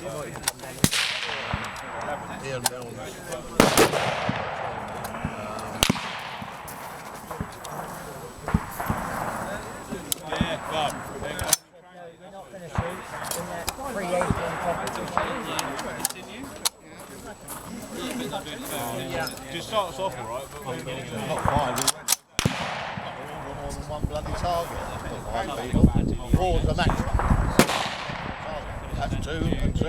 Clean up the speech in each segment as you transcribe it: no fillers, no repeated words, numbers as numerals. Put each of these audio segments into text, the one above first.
Ian Milne. Just starts off all right, but we're getting Not fine. More than one bloody target. Five people. Four's the maximum. That's 2 and 2.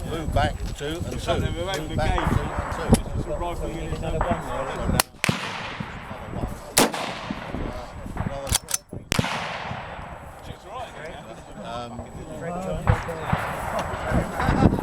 Move back 2 and 2. Move back 2 and 2. It's a rifle unit. Another 3.